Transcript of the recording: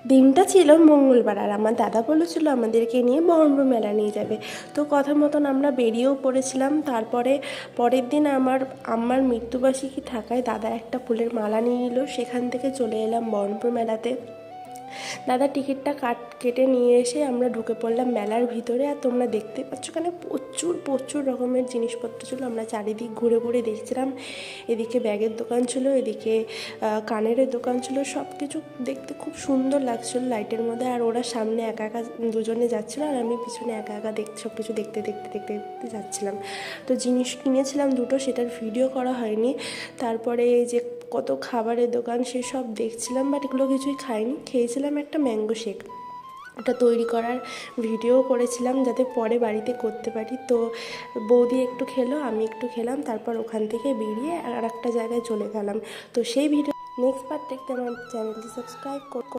দিনটা ছিল মঙ্গলবার, আর আমার দাদা বলেছিল আমাদেরকে নিয়ে বহরমপুর মেলা নিয়ে যাবে। তো কথা মতন আমরা বেরিয়েও পড়েছিলাম। তারপরে পরের দিন আমার মৃত্যুবার্ষিকী থাকায় দাদা একটা ফুলের মালা নিয়ে নিল, সেখান থেকে চলে এলাম বহরমপুর মেলাতে। দাদা টিকিটটা কেটে নিয়ে এসে আমরা ঢুকে পড়লাম মেলার ভিতরে। আর তোমরা দেখতে পাচ্ছ এখানে প্রচুর প্রচুর রকমের জিনিসপত্র ছিল। আমরা চারিদিক ঘুরে ঘুরে দেখছিলাম। এদিকে ব্যাগের দোকান ছিল, এদিকে কানের দোকান ছিল, সব কিছু দেখতে খুব সুন্দর লাগছিল লাইটের মধ্যে। আর ওরা সামনে একা একা দুজনে যাচ্ছিলো, আর আমি পিছনে একা একা সব কিছু দেখতে দেখতে দেখতে দেখতে যাচ্ছিলাম। তো জিনিস কিনেছিলাম দুটো, সেটার ভিডিও করা হয়নি। তারপরে এই যে কত খাবারের দোকান সেসব দেখছিলাম, বাট এগুলো কিছুই খাইনি। খেয়েছিলাম একটা ম্যাঙ্গো শেক, ওটা তৈরি করার ভিডিও করেছিলাম যাতে পরে বাড়িতে করতে পারি। তো বৌদি একটু খেলো, আমি একটু খেলাম, তারপর ওখান থেকে বেরিয়ে আর একটা জায়গায় চলে গেলাম। তো সেই ভিডিও নেক্সট পার্ট দেখতে আমার চ্যানেলটি সাবস্ক্রাইব